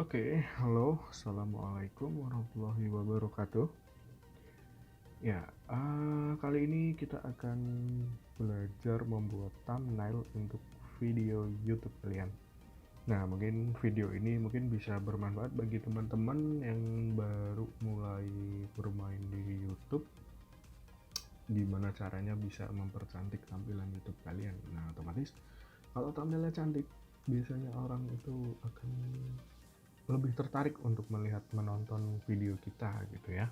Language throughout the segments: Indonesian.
Oke, halo, assalamualaikum warahmatullahi wabarakatuh. Ya, kali ini kita akan belajar membuat thumbnail untuk video YouTube kalian. Nah, mungkin video ini bisa bermanfaat bagi teman-teman yang baru mulai bermain di YouTube, gimana caranya bisa mempercantik tampilan YouTube kalian. Nah, otomatis kalau thumbnailnya cantik, biasanya orang itu akan lebih tertarik untuk menonton video kita gitu ya.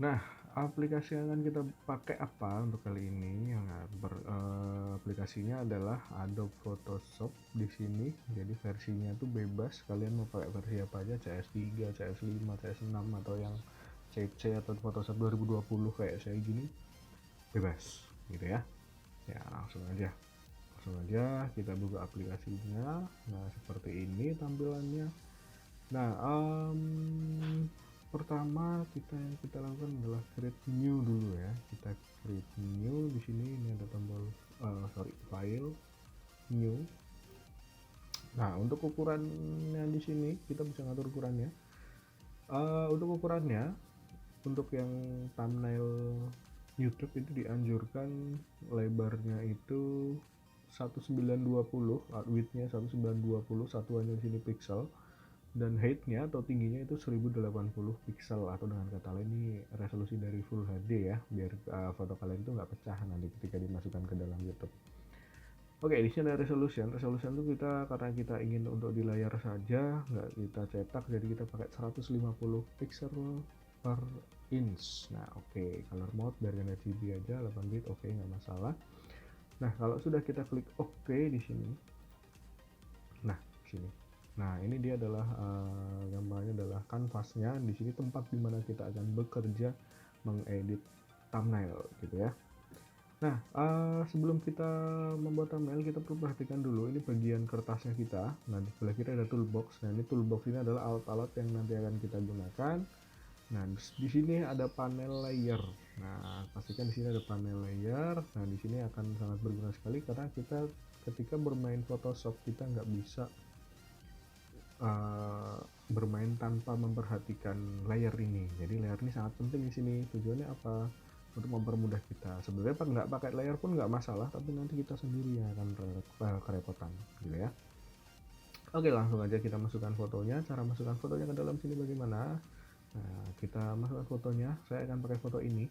Nah, aplikasi yang akan kita pakai apa untuk kali ini? Aplikasinya adalah Adobe Photoshop di sini. Jadi versinya itu bebas. Kalian mau pakai versi apa aja, CS3, CS5, CS6 atau yang CC atau Photoshop 2020 kayak saya gini, bebas gitu ya. Ya, langsung aja kita buka aplikasinya. Nah, seperti ini tampilannya. Nah, pertama yang kita lakukan adalah create new dulu ya. Kita create new di sini. Ini ada tombol file new. Nah, untuk ukurannya di sini kita bisa ngatur ukurannya. Untuk ukurannya, untuk yang thumbnail YouTube itu dianjurkan lebarnya itu 1920, widthnya 1920, satuannya di sini pixel, dan height-nya atau tingginya itu 1080 pixel, atau dengan kata lain ini resolusi dari Full HD ya, biar foto kalian itu nggak pecah nanti ketika dimasukkan ke dalam YouTube. Oke, di sini ada resolution. Resolution itu karena kita ingin untuk di layar saja, nggak kita cetak, jadi kita pakai 150 pixel per inch. Nah, oke, color mode dari RGB aja 8 bit, oke, nggak masalah. Nah, kalau sudah kita klik oke di sini, nah sini. Nah, ini dia adalah gambarnya adalah kanvasnya. Di sini tempat dimana kita akan bekerja mengedit thumbnail gitu ya. Nah, sebelum kita membuat thumbnail, kita perlu perhatikan dulu ini bagian kertasnya kita. Nah, di sebelah kiri ada toolbox. Nah, ini toolbox ini adalah alat-alat yang nanti akan kita gunakan. Nah, di sini ada panel layer. Nah, pastikan di sini ada panel layer. Nah, di sini akan sangat berguna sekali karena kita ketika bermain Photoshop kita nggak bisa bermain tanpa memperhatikan layer ini. Jadi layer ini sangat penting di sini. Tujuannya apa? Untuk mempermudah kita. Sebenarnya nggak pakai layer pun nggak masalah, tapi nanti kita sendiri yang akan kerepotan gitu ya. Oke, langsung aja kita masukkan fotonya. Cara masukkan fotonya ke dalam sini bagaimana? Nah, kita masukkan fotonya. Saya akan pakai foto ini.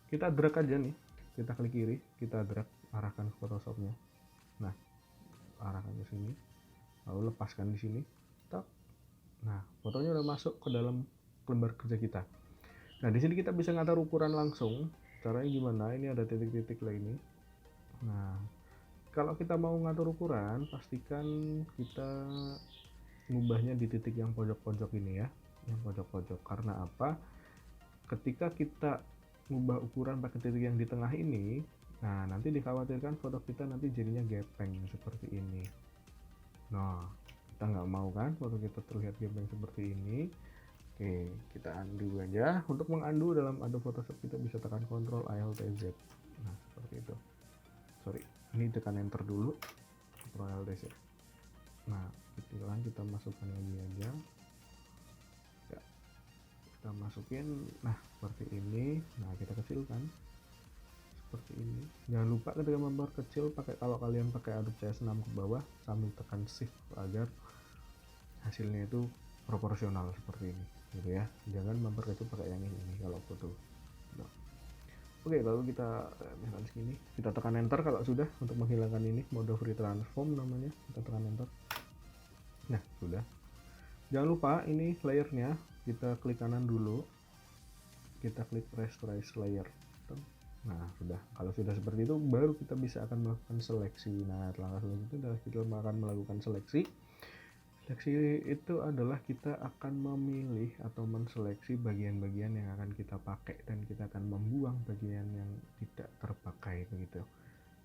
Kita drag aja nih. Kita klik kiri, kita drag, arahkan ke Photoshopnya. Nah, arahkan ke sini. Lalu lepaskan di sini. Tak. Nah, fotonya udah masuk ke dalam lembar kerja kita. Nah, di sini kita bisa ngatur ukuran langsung. Caranya gimana? Ini ada titik-titik lah ini. Nah, kalau kita mau ngatur ukuran, pastikan kita ngubahnya di titik yang pojok-pojok ini ya. Yang pojok-pojok. Karena apa? Ketika kita ngubah ukuran pakai titik yang di tengah ini, nah nanti dikhawatirkan foto kita nanti jadinya gepeng seperti ini. Nah, kita nggak mau kan foto kita terlihat gepeng seperti ini. Oke, kita undo aja. Untuk mengundo dalam Adobe Photoshop kita bisa tekan Ctrl Alt Z. Nah, seperti itu. Sorry, ini tekan enter dulu. Ctrl Alt Z. Nah, kita masukkan lagi aja. Ya, kita masukin. Nah, seperti ini. Nah, kita kecilkan seperti ini. Jangan lupa ketika memperkecil, kalau kalian pakai Adobe CS6 ke bawah sambil tekan shift agar hasilnya itu proporsional seperti ini gitu ya. Jangan memperkecil pakai yang ini kalau foto. Nah. Oke, lalu kita misalkan segini, kita tekan enter kalau sudah, untuk menghilangkan ini mode free transform namanya. Kita tekan enter. Nah, sudah. Jangan lupa ini layernya, kita klik kanan dulu, kita klik rasterize layer. Nah, sudah. Kalau sudah seperti itu, baru kita bisa akan melakukan seleksi. Nah, langkah selanjutnya adalah kita akan melakukan seleksi. Seleksi itu adalah kita akan memilih atau menseleksi bagian-bagian yang akan kita pakai, dan kita akan membuang bagian yang tidak terpakai begitu.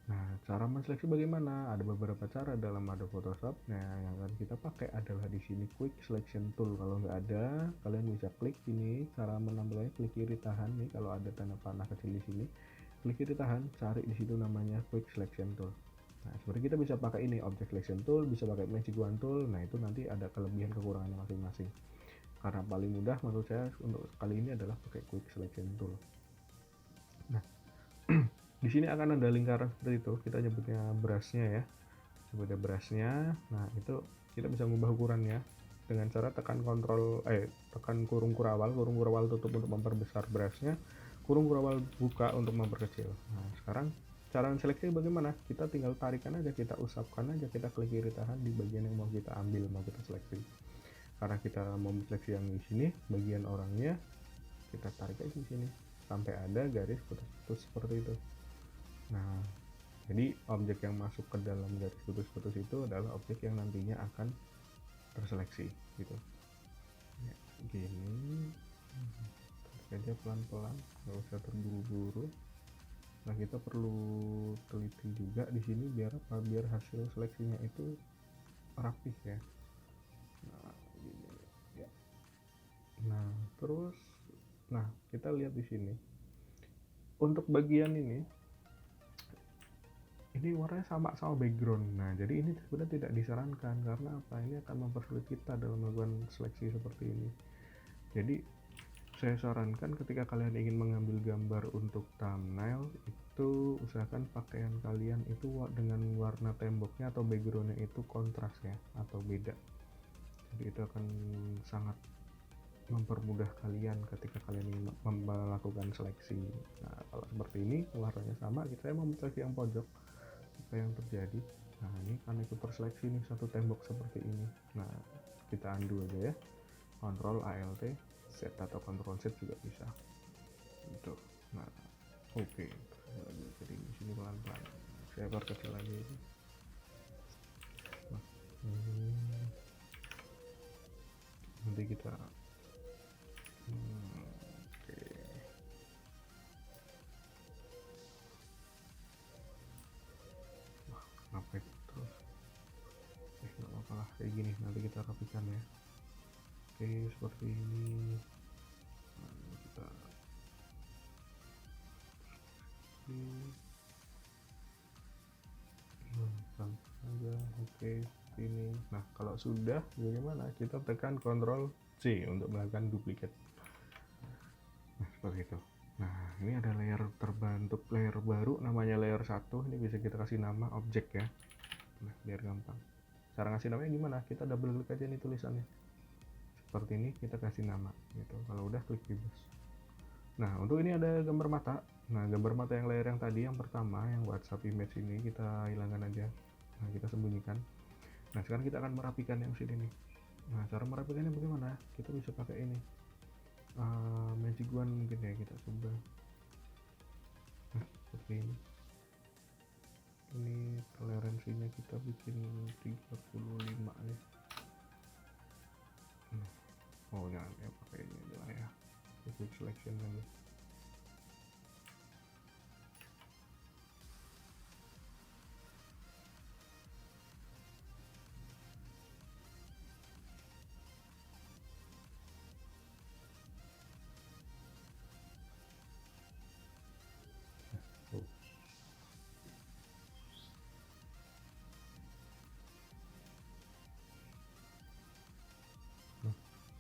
Nah, cara menseleksi bagaimana? Ada beberapa cara dalam Adobe Photoshop. Nah, yang akan kita pakai adalah di sini Quick Selection Tool. Kalau nggak ada, kalian bisa klik ini. Cara menambahnya klik kiri tahan nih. Kalau ada tanda panah kecil di sini, klik kiri tahan, cari di situ namanya Quick Selection Tool. Nah, sebenarnya kita bisa pakai ini object selection tool, bisa pakai magic wand tool. Nah, itu nanti ada kelebihan kekurangannya masing-masing. Karena paling mudah menurut saya untuk kali ini adalah pakai quick selection tool. Nah, di sini akan ada lingkaran seperti itu, kita nyebutnya brushnya ya, sebutnya brushnya. Nah, itu kita bisa mengubah ukurannya dengan cara tekan tekan kurung kurawal tutup untuk memperbesar brushnya, kurung kurawal buka untuk memperkecil. Nah, sekarang cara seleksi bagaimana? Kita tinggal tarikan aja, kita usapkan aja, kita klik kiri tahan di bagian yang mau kita ambil, mau kita seleksi. Karena kita mau seleksi yang di sini, bagian orangnya kita tarik aja di sini sampai ada garis putus-putus seperti itu. Nah, jadi objek yang masuk ke dalam garis putus-putus itu adalah objek yang nantinya akan terseleksi gitu. Ya, gini tarik aja pelan-pelan, nggak usah terburu-buru. Nah, kita perlu teliti juga di sini biar hasil seleksinya itu rapih ya. Nah, gini ya. Nah, terus kita lihat di sini untuk bagian ini warnanya sama background. Nah, jadi ini sebenarnya tidak disarankan karena apa? Ini akan mempersulit kita dalam melakukan seleksi seperti ini. Jadi saya sarankan ketika kalian ingin mengambil gambar untuk thumbnail itu usahakan pakaian kalian itu dengan warna temboknya atau backgroundnya itu kontras ya, atau beda. Jadi itu akan sangat mempermudah kalian ketika kalian ingin melakukan seleksi. Nah, kalau seperti ini warnanya sama, saya mau seleksi yang pojok, apa yang terjadi? Nah, ini kan ikut terseleksi nih satu tembok seperti ini. Nah, kita undo aja ya, Ctrl Alt Z atau Ctrl Z juga bisa gitu. Nah, oke. Jadi di sini pelan-pelan saya perkecil lagi. Nah, nanti kita oke. Wah, kenapa itu terus? Nggak apa-apa lah, kayak gini nanti kita rapikan ya. Oke, seperti ini. Nah, kita aja. Oke, ini. Nah, kalau sudah bagaimana? Kita tekan Ctrl C untuk melakukan duplikat. Nah, seperti itu. Nah, ini ada layer terbentuk, layer baru namanya layer 1. Ini bisa kita kasih nama objek ya. Nah, biar gampang. Cara ngasih namanya gimana? Kita double klik aja nih tulisannya. Seperti ini kita kasih nama gitu. Kalau udah klik bebas. Nah, untuk ini ada gambar mata. Nah, gambar mata yang layer yang tadi yang pertama, yang WhatsApp image ini kita hilangkan aja. Nah, kita sembunyikan. Nah, sekarang kita akan merapikan yang sini nih. Nah, cara merapikannya bagaimana? Kita bisa pakai ini magic wand mungkin ya, kita coba. Nah, seperti ini toleransinya kita bikin 35 nih. Oh, jangan ya, pakai ini aja lah ya, quick selection aja.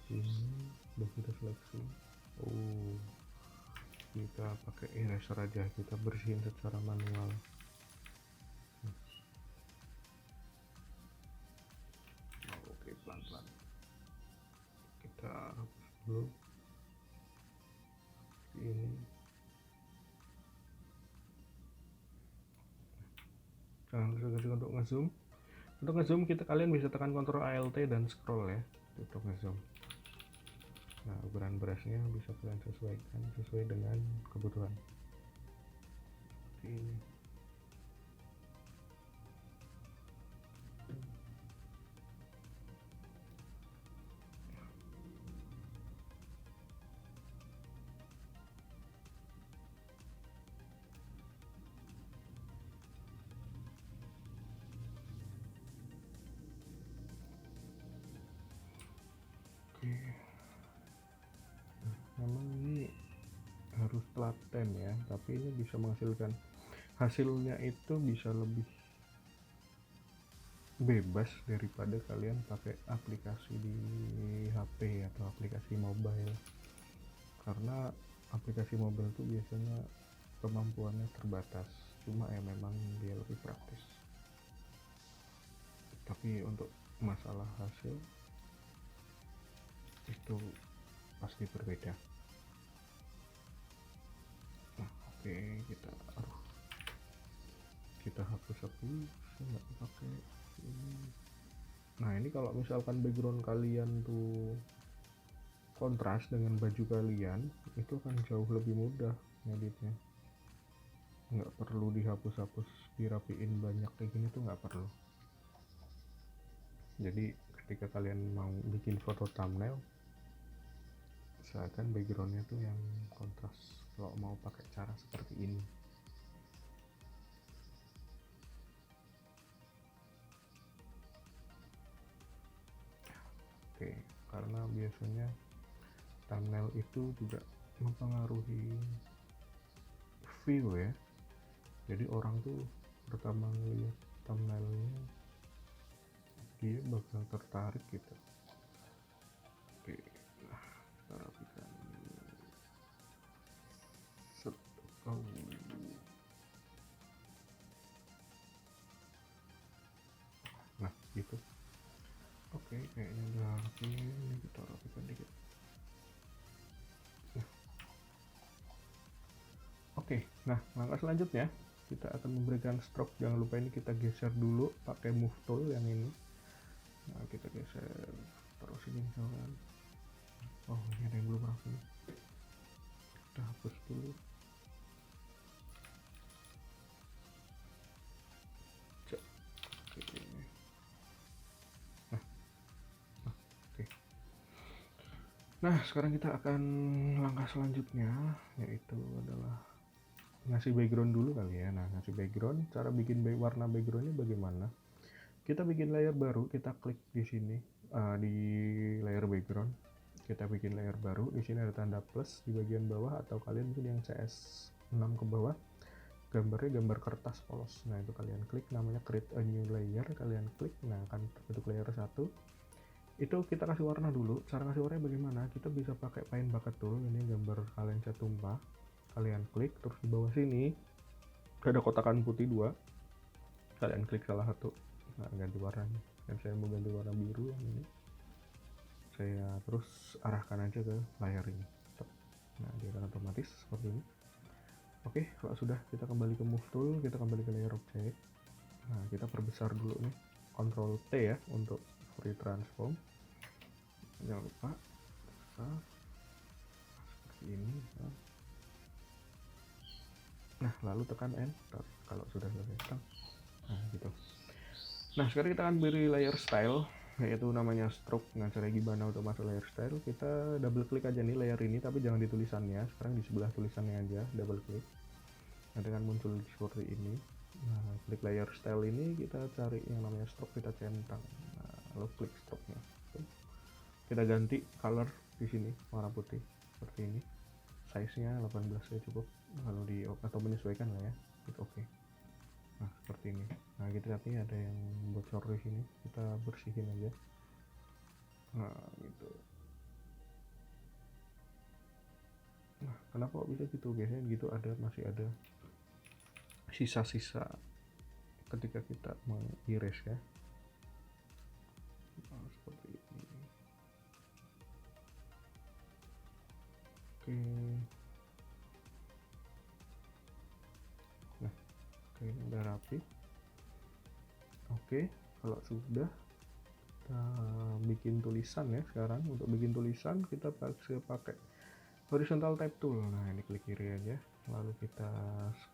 Ini udah kita seleksi. Oh, kita pakai eraser aja, kita bersihin secara manual. Oke, pelan-pelan kita hapus dulu ini. Jangan terus untuk ngezoom. Untuk ngezoom kalian bisa tekan Ctrl Alt dan scroll ya untuk ngezoom. Nah, ukuran brushnya bisa kalian sesuaikan sesuai dengan kebutuhan. Seperti ini. Oke. Memang ini harus telaten ya, tapi ini bisa menghasilkan hasilnya itu bisa lebih bebas daripada kalian pakai aplikasi di HP atau aplikasi mobile, karena aplikasi mobile tuh biasanya kemampuannya terbatas, cuma ya memang dia lebih praktis, tapi untuk masalah hasil itu pasti berbeda. Nah oke, kita hapus nggak pakai ini. Nah ini kalau misalkan background kalian tuh kontras dengan baju kalian, itu akan jauh lebih mudah ngeditnya, nggak perlu dihapus-hapus dirapiin banyak kayak gini tuh nggak perlu. Jadi ketika kalian mau bikin foto thumbnail, usahakan backgroundnya tuh yang kontras kalau mau pakai cara seperti ini. Oke, karena biasanya thumbnail itu juga mempengaruhi view ya, jadi orang tuh pertama ngeliat thumbnailnya dia bakal tertarik gitu. Oke, nah kita rapikan. Oh. Nah gitu. Oke, kayaknya udah rapi, ini kita rapikan dikit. Nah. Oke, nah langkah selanjutnya kita akan memberikan stroke. Jangan lupa ini kita geser dulu pakai move tool yang ini. Nah kita geser terus ini misalkan. Oh ini ada yang belum rapi, kita hapus dulu. Oke. Oke. Nah sekarang kita akan langkah selanjutnya, yaitu adalah ngasih background dulu kali ya. Nah ngasih background, cara bikin warna backgroundnya bagaimana? Kita bikin layer baru, kita klik di sini di layer background, kita bikin layer baru. Di sini ada tanda plus di bagian bawah, atau kalian mungkin yang CS6 ke bawah, gambarnya gambar kertas polos. Nah itu kalian klik, namanya create a new layer, kalian klik. Nah akan terbentuk layer 1. Itu kita kasih warna dulu. Cara kasih warnanya bagaimana? Kita bisa pakai paint bucket tool. Ini gambar Valencia tumpah, kalian klik, terus di bawah sini ada kotakan putih 2, kalian klik salah satu. Nah ganti warnanya, dan saya mau ganti warna biru yang ini, saya terus arahkan aja ke layar ini. Nah dia akan otomatis seperti ini. Oke, kalau sudah, kita kembali ke move tool, kita kembali ke layer object. Nah kita perbesar dulu nih, Ctrl T ya untuk free transform, jangan lupa besar seperti ini. Nah lalu tekan enter kalau sudah selesai. Nah gitu. Nah sekarang kita akan beri layer style, yaitu namanya stroke. Nah caranya gimana untuk masuk layer style? Kita double klik aja nih layer ini, tapi jangan di tulisannya, sekarang di sebelah tulisannya aja, double klik. Nah dengan muncul seperti ini. Nah klik layer style ini, kita cari yang namanya stroke, kita centang. Nah lalu klik stroke nya, kita ganti color di sini warna putih seperti ini, size nya 18 ya cukup, lalu di atau menyesuaikan lah ya, gitu. Oke. Nah seperti ini. Nah kita lihat nih ada yang bocor di sini, kita bersihin aja. Nah gitu. Nah kenapa bisa gitu? Biasanya gitu masih ada sisa-sisa ketika kita mengiris ya. Nah, seperti ini. Oke. Nah kayaknya udah rapi. Oke, kalau sudah, kita bikin tulisan ya. Sekarang untuk bikin tulisan kita pakai horizontal type tool. Nah ini klik kiri aja, lalu kita,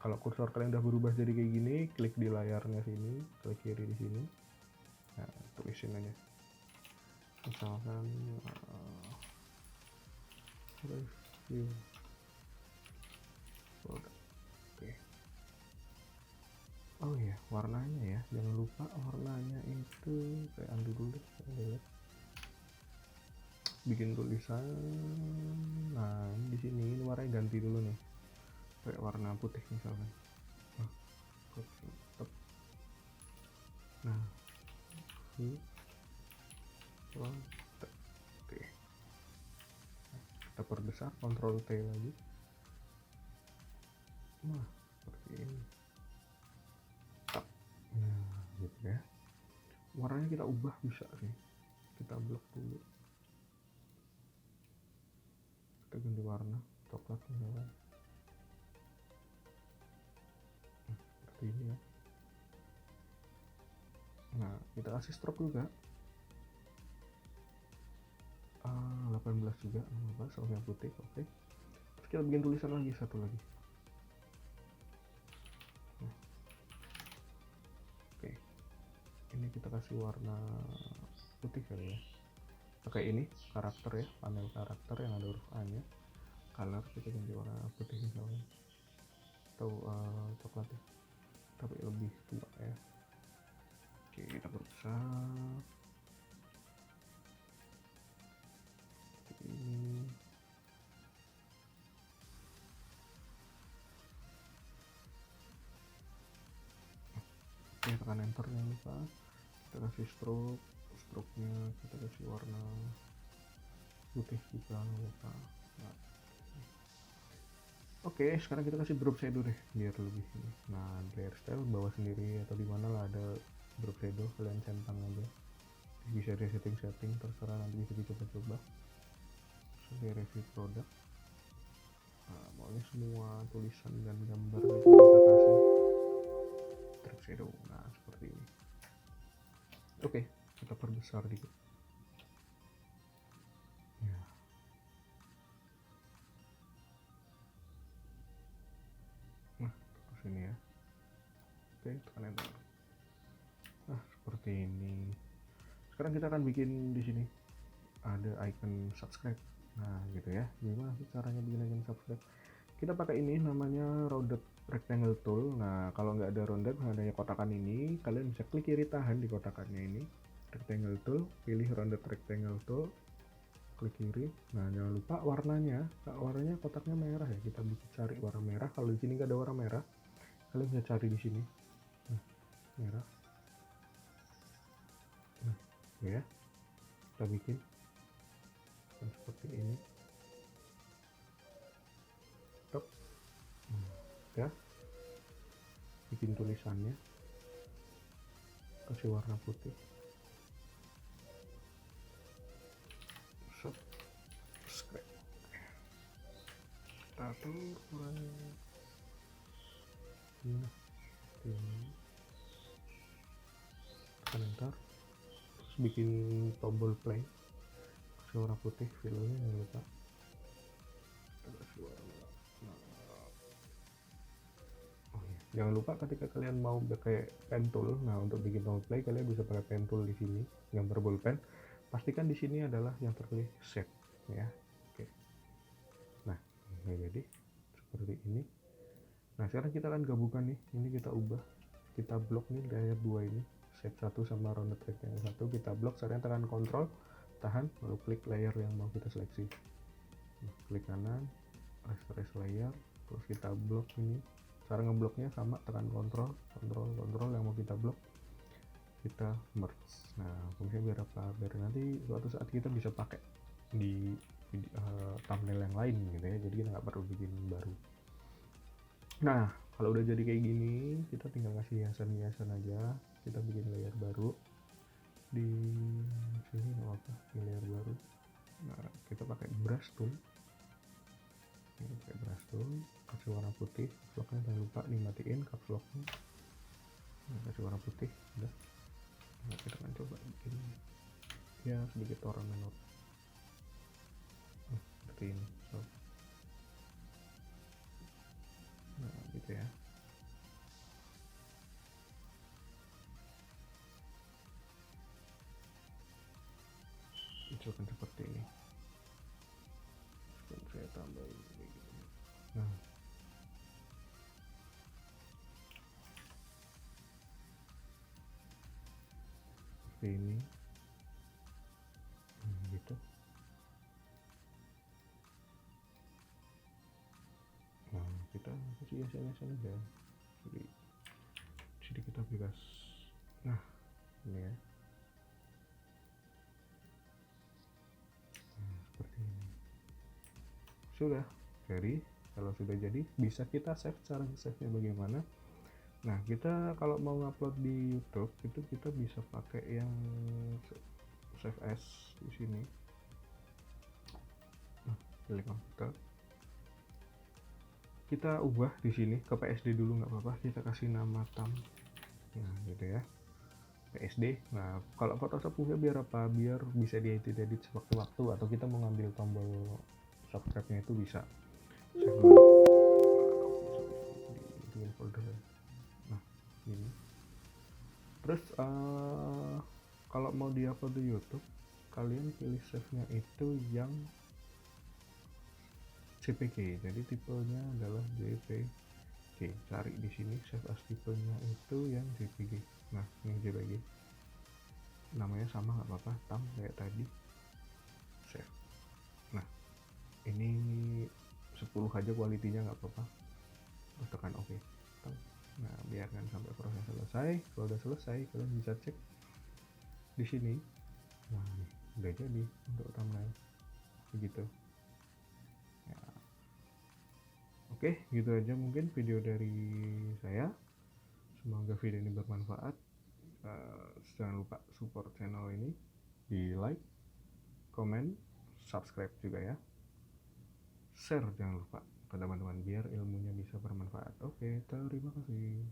kalau kursor kalian udah berubah jadi kayak gini, klik di layarnya sini, klik kiri di sini. Nah tulisin aja, misalkan review produk. Oke. Oh iya, warnanya ya, jangan lupa warnanya itu, kayak undo dulu deh, bikin tulisan. Nah di sini ini warnanya ganti dulu nih, kayak warna putih misalkan. Nah Oke, kita perbesar, Ctrl T lagi. Nah, seperti ini. Nah, gitu ya. Warnanya kita ubah bisa sih. Kita blok dulu. Kita ganti warna, coklat misalkan. Seperti ini ya. Nah, kita kasih stroke juga. 18 juga, sama yang putih, oke. Terus kita bikin tulisan lagi, satu lagi. Oke, ini kita kasih warna putih kali ya. Pakai ini karakter ya, panel karakter yang ada huruf A nya. Color kita ganti warna putih misalnya, atau coklat ya, tapi lebih tua ya. Oke, kita perbesar seperti ini. Oke, tekan enter, jangan lupa. Kita kasih stroke nya kita kasih warna putih juga, jangan lupa. Nah, oke, sekarang kita kasih drop shadow deh biar lebih ini. Nah, di layer style bawah sendiri atau di mana lah ada drop shadow, kalian centang aja. Bisa di setting terserah, nanti bisa dicoba-coba. Di review produk. Nah, maunya semua tulisan dan gambar itu kita kasih drop shadow. Nah, seperti ini. Oke, kita perbesar dikit. Ya. Nah, terus ini ya. Oke, tekan enter. Nah, seperti ini. Sekarang kita akan bikin di sini ada icon subscribe. Nah, gitu ya. Gimana sih caranya bikin icon subscribe? Kita pakai ini namanya rounded rectangle tool. Nah, kalau nggak ada rounded, adanya kotakan ini, kalian bisa klik kiri tahan di kotakannya ini, rectangle tool, pilih rounded rectangle tool, klik kiri. Nah, jangan lupa warnanya kotaknya merah ya. Kita bisa cari warna merah. Kalau di sini nggak ada warna merah, kalian bisa cari di sini. Nah, merah. Nah, ya. Kita bikin seperti ini. Stop. Ya. Bikin tulisannya. Kasih warna putih. Subscribe. Kita atur ukurannya. Nah, ini. Tekan enter. Terus bikin tombol play. Kasih warna putih, filenya jangan lupa. Kasih warna. Oh iya. Jangan lupa ketika kalian mau pakai pen tool, nah untuk bikin tombol play kalian bisa pakai pen tool di sini, gambar bolpen. Pastikan di sini adalah yang terpilih shape ya. Oke. Nah, jadi seperti ini. Nah, sekarang kita akan gabungkan nih. Ini kita ubah. Kita blok nih layer 2 ini. Shape 1 sama rounded rectangle 1 kita blok. Sekarang tekan Ctrl, tahan, lalu klik layer yang mau kita seleksi. Nah, klik kanan, restore layer, terus kita blok ini. Cara ngebloknya sama, tekan Ctrl yang mau kita blok, kita merge. Nah, fungsinya biar apa? Biar nanti suatu saat kita bisa pakai di thumbnail yang lain gitu ya. Jadi kita nggak perlu bikin baru. Nah, kalau udah jadi kayak gini, kita tinggal kasih hiasan aja. Kita bikin layer baru di sini, nggak apa, di layer baru. Nah, kita pakai brush tool. Ini pakai brush tool, kasih warna putih, caps lock-nya jangan lupa dimatiin caps lock-nya. Nah, kasih warna putih, udah. Nah, kita akan coba bikin ya sedikit orang menor. Nah, seperti ini. So. Nah, gitu ya. Itu akan seperti ini. Sekarang saya tambahin begini. Nah, seperti ini. Gitu. Nah, kita kasih hiasan aja. Jadi sini kita bebas. Nah, ini ya. sudah jadi. Kalau sudah jadi bisa kita save. Cara save nya bagaimana? Nah, kita kalau mau ngupload di YouTube itu kita bisa pakai yang save as di sini. Nah, pilih komputer, kita ubah di sini ke PSD dulu nggak apa-apa, kita kasih nama tam. Nah gitu ya, PSD. Nah kalau Photoshop punya biar apa, biar bisa diedit sewaktu-waktu, atau kita mau ngambil tombol subscribe nya itu bisa. Save dulu di folder. Nah ini terus kalau mau diupload di YouTube, kalian pilih save nya itu yang JPG, jadi tipenya adalah JPG. Cari di sini save as tipenya itu yang JPG. Nah ini JPG, namanya sama nggak apa-apa, tam kayak tadi, save. Nah ini 10 aja kualitinya nggak apa-apa, terus tekan OK. Nah biarkan sampai proses selesai. Kalau udah selesai kalian bisa cek di sini. Nah nih udah jadi untuk thumbnail begitu ya. Oke, gitu aja mungkin video dari saya, semoga video ini bermanfaat. Jangan lupa support channel ini di like, komen, subscribe juga ya, share jangan lupa ke teman-teman biar ilmunya bisa bermanfaat. Oke, terima kasih.